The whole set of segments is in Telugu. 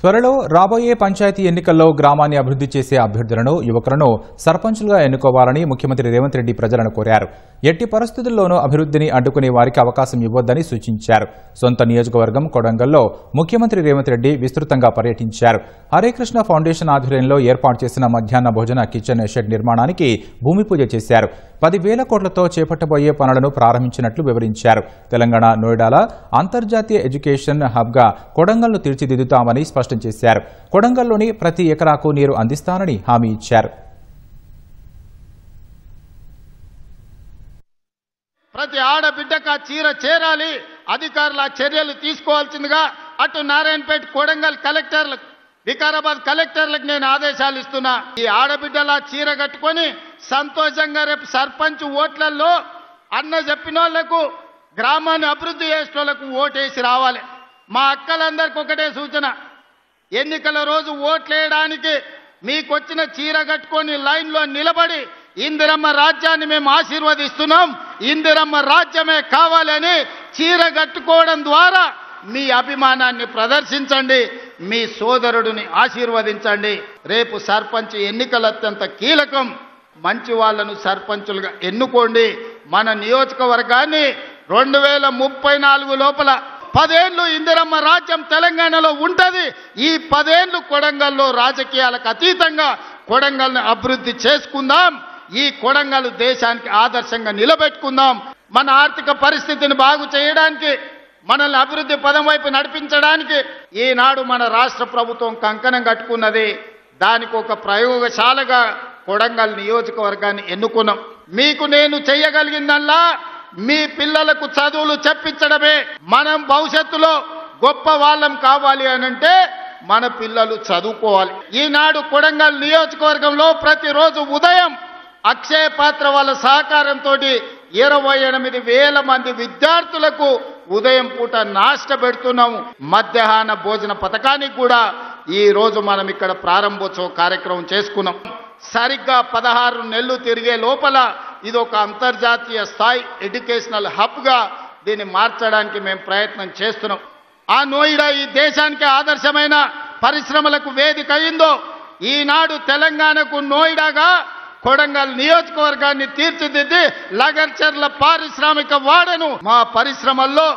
త్వరలో రాబోయే పంచాయతీ ఎన్నికల్లో గ్రామాన్ని అభివృద్ధి చేసే అభ్యర్థులను యువకులను సర్పంచులుగా ఎన్నుకోవాలని ముఖ్యమంత్రి రేవంత్ రెడ్డి ప్రజలను కోరారు. ఎట్టి పరిస్థితుల్లోనూ అభివృద్ధిని అడ్డుకునే వారికి అవకాశం ఇవ్వొద్దని సూచించారు. సొంత నియోజకవర్గం కొడంగల్లో ముఖ్యమంత్రి రేవంత్ రెడ్డి విస్తృతంగా పర్యటించారు. హరేకృష్ణ ఫౌండేషన్ ఆధ్వర్యంలో ఏర్పాటు చేసిన మధ్యాహ్న భోజన కిచెన్ షెడ్ నిర్మాణానికి భూమి పూజ చేశారు. 10,000 కోట్లతో చేపట్టబోయే పనులను ప్రారంభించినట్లు వివరించారు. తెలంగాణ నోయిడాల అంతర్జాతీయ ఎడ్యుకేషన్ హబ్గా కొడంగల్ను తీర్చిదిద్దుతామని స్పష్టం చేశారు. కొడంగల్లోని ప్రతి ఎకరాకు నీరు అందిస్తానని హామీ ఇచ్చారు. ప్రతి ఆడబిడ్డకు చీర చేరాలి, అధికారుల చర్యలు తీసుకోవాల్సిందిగా అటు నారాయణపేట కొడంగల్ కలెక్టర్లకు వికారాబాద్ కలెక్టర్లకు నేను ఆదేశాలు ఇస్తున్నా. ఈ ఆడబిడ్డల చీర కట్టుకొని సంతోషంగా రేపు సర్పంచ్ ఓట్లలో అన్న చెప్పిన వాళ్లకు గ్రామాన్ని అభివృద్ధి చేసే వాళ్ళకు ఓటేసి రావాలి. మా అక్కలందరికీ ఒకటే సూచన, ఎన్నికల రోజు ఓట్లేయడానికి మీకు వచ్చిన చీర కట్టుకొని లైన్లో నిలబడి ఇందిరమ్మ రాజ్యాన్ని మేము ఆశీర్వదిస్తున్నాం, ఇందిరమ్మ రాజ్యమే కావాలని చీర కట్టుకోవడం ద్వారా మీ అభిమానాన్ని ప్రదర్శించండి, మీ సోదరుడిని ఆశీర్వదించండి. రేపు సర్పంచ్ ఎన్నికలు అత్యంత కీలకం. మంచి వాళ్లను సర్పంచులుగా ఎన్నుకోండి. మన నియోజకవర్గాన్ని 2034 లోపల 10 ఏళ్లు ఇందిరమ్మ రాజ్యం తెలంగాణలో ఉంటది. ఈ 10 ఏళ్లు కొడంగల్లో రాజకీయాలకు అతీతంగా కొడంగల్ని అభివృద్ధి చేసుకుందాం. ఈ కొడంగల్ దేశానికి ఆదర్శంగా నిలబెట్టుకుందాం. మన ఆర్థిక పరిస్థితిని బాగు చేయడానికి, మనల్ని అభివృద్ధి పదం వైపు నడిపించడానికి ఈనాడు మన రాష్ట్ర ప్రభుత్వం కంకణం కట్టుకున్నది. దానికి ఒక ప్రయోగశాలగా కొడంగల్ నియోజకవర్గాన్ని ఎన్నుకున్నాం. మీకు నేను చేయగలిగిందల్లా మీ పిల్లలకు చదువులు చెప్పించడమే. మనం భవిష్యత్తులో గొప్ప వాళ్ళం కావాలి అనంటే మన పిల్లలు చదువుకోవాలి. ఈనాడు కొడంగల్ నియోజకవర్గంలో ప్రతిరోజు ఉదయం అక్షయ పాత్ర వాళ్ళ సహకారంతో 28,000 మంది విద్యార్థులకు ఉదయం పూట నాష్ట పెడుతున్నాము. మధ్యాహ్న భోజన పథకానికి కూడా ఈ రోజు మనం ఇక్కడ ప్రారంభోత్సవ కార్యక్రమం చేసుకున్నాం. సరిగ్గా 16 నెలలు తిరిగే లోపల ఇది ఒక అంతర్జాతీయ స్థాయి ఎడ్యుకేషనల్ హబ్గా దీన్ని మార్చడానికి మేము ప్రయత్నం చేస్తున్నాం. ఆ నోయిడా ఈ దేశానికి ఆదర్శమైన పరిశ్రమలకు వేదిక అయిందో, ఈనాడు తెలంగాణకు నోయిడాగా కొడంగల్ నియోజకవర్గాన్ని తీర్చిదిద్ది లగర్చర్ల పారిశ్రామిక వాడను మా పరిశ్రమల్లో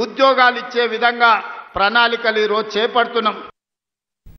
ఉద్యోగాలు ఇచ్చే విధంగా ప్రణాళికలు ఈరోజు చేపడుతున్నాం.